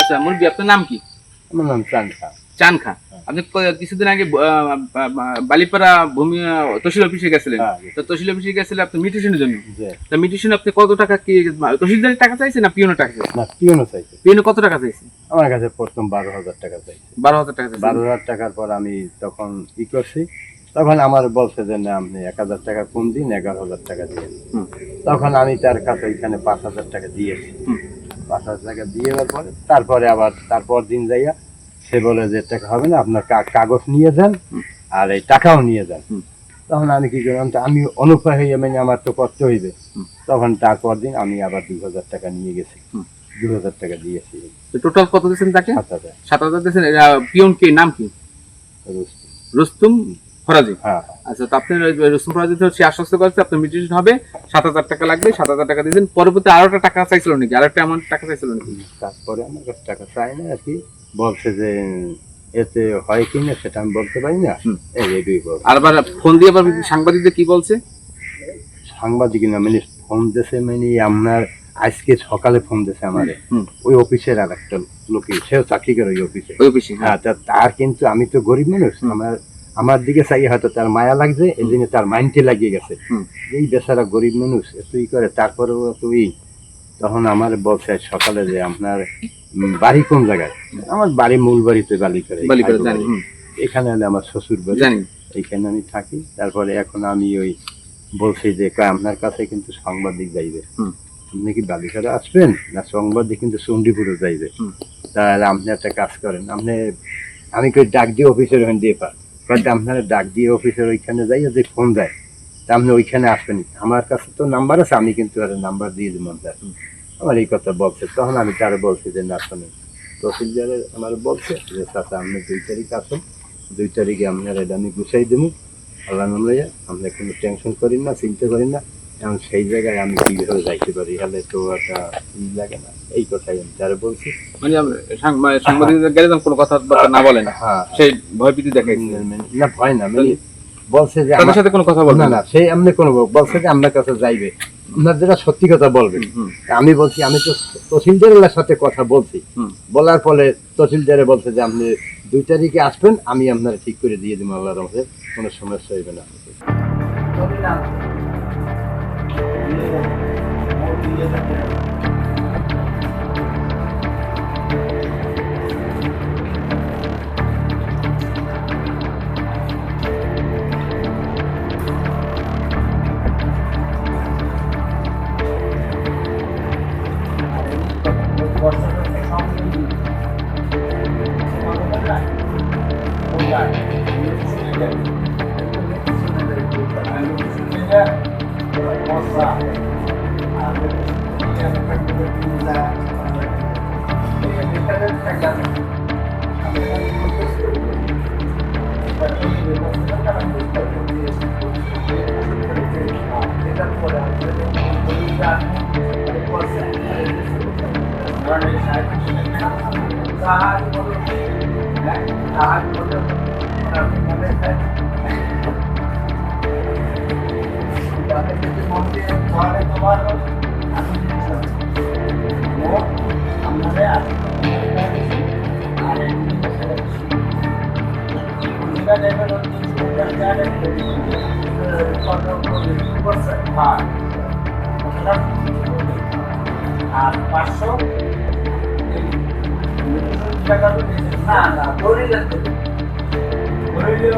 আচ্ছা মুরব্বী, আপনার নাম কি? আমার নাম চান খা। চান খা। আপনি কিছুদিন আগে বালিপাড়া ভূমি তহসিল অফিসে গেছিলেন। তো তহসিল অফিসে গেছিলেন আপনি মিউটেশনের জন্য। তো মিউটেশন আপনি কত টাকা কি তহসিলদারের টাকা চাইছেন না পিওনের টাকা চাইছেন? না, পিওনও চাইছে। পিওনে কত টাকা চাইছে? আমার কাছে প্রথম 12,000 টাকা চাইছে। 12,000 টাকা চাইছে। 12,000 টাকার পর আমি তখন ই করছি, তখন আমার বলছে যে না আপনি 1,000 টাকা কম দিন, 11,000 টাকা দিয়ে। তখন আমি তার কাছে ওইখানে 5,000 টাকা দিয়েছি। 5,000 টাকা দিয়ে দেওয়ার পরে তারপরে আবার তারপর দিন যাইয়া সে বলে যে টাকা হবে না, আপনার কাগজ নিয়ে যান আর এই টাকাও নিয়ে যান। তখন আমি কি করলাম, আমি অনুপায় হইয়া মানে আমার তো করতে হইবে। তখন তারপর দিন আমি আবার 2,000 টাকা নিয়ে গেছি, 2,000 টাকা দিয়েছি। টোটাল কত দিয়েছেন তাকে? 7,000। 7,000 দিয়েছেন। পিওন কি নাম কি? রুস্তুম ফরাজি। আচ্ছা, তো আপনি রুস্তুম ফরাজি সে আশ্বস্ত করেছে আপনার মিউটেশন হবে, 7,000 টাকা লাগবে, 7,000 টাকা দিয়েছেন। পরবর্তী আরো একটা টাকা চাইছিল নাকি? আরেকটা অ্যামাউন্ট টাকা চাইছিল নাকি? তারপরে আমার কাছে টাকা চাই না আর কি, বলছে যে এতে হয় কিনা সেটা আমি বলতে পারি না। আবার ফোন দিয়ে আবার সাংবাদিকদের কি বলছে? সাংবাদিক না মানে ফোন দিয়েছে, মানে আপনার আজকে সকালে ফোন দিয়েছে আমারে ওই অফিসের আর একটা লোকে, সেও চাকরি করে ওই অফিসে। হ্যাঁ, তার কিন্তু আমি তো গরিব মানুষ, আমার দিকে চাই হয়তো তার মায়া লাগছে, এই জন্য তার মাইন্ডে লাগিয়ে গেছে এই বেচারা গরিব মানুষ এতই করে, তারপরেও তুই। তখন আমার বলছে সকালে যে আপনার বাড়ি কোন জায়গায়? আমার বাড়ি মূল বাড়িতে বালিকরে, এখানে হলে আমার শ্বশুর বাড়ি, এইখানে আমি থাকি। তারপরে এখন আমি ওই বলছি যে আপনার কাছে কিন্তু সাংবাদিক যাইবে, আপনি কি বালিকরে আসবেন না সাংবাদিক কিন্তু চণ্ডীপুরে যাইবে? তাহলে আপনি একটা কাজ করেন, আপনি আমি কই ডাক দিয়ে অফিসের ওখানে দিয়ে পান, আপনারা ডাক দিয়ে অফিসের ওইখানে যাই যে ফোন দেয়, তা আপনি ওইখানে আসবেন। আমার কাছে তো নাম্বার আছে, আমি কিন্তু আর নাম্বার দিয়ে দিব আমার এই কথা বলছে। তখন আমি তার বলছি যে না শোনেন, তহসিলদারের আমার বলছে যে চাচা আপনি 2 তারিখ আসুন, 2 তারিখে আপনার এটা আমি গুছাই দেবো, আল্লাহ নাম লইয়া আপনি কোনো টেনশন করেন না, চিন্তা করেন না। এখন সেই জায়গায় আমি কিভাবে যাইতে পারি, হলে তো একটা ই লাগে না, এই কথাই আমি তার বলছি। মানে সাংবাদিকদের গেলে কোনো কথা না বলেন? হ্যাঁ, সেই ভয় ভীতি দেখাই না, ভয় না, মানে বলছে যে আমার সাথে কোনো কথা বলবে না, সেই এমনি কোনো বলছে যে আপনার কাছে যাইবে, আপনার যেটা সত্যি কথা বলবেন। আমি বলছি আমি তো তহসিলদারের সাথে কথা বলছি, বলার ফলে তহসিলদারে বলছে যে আপনি 2 তারিখে আসবেন, আমি আপনার ঠিক করে দিয়ে দিব, আল্লাহর রহমতে কোনো সমস্যা হইবে না। আর 500 টাকা না না ধরে যাচ্ছে, ধরে গেলে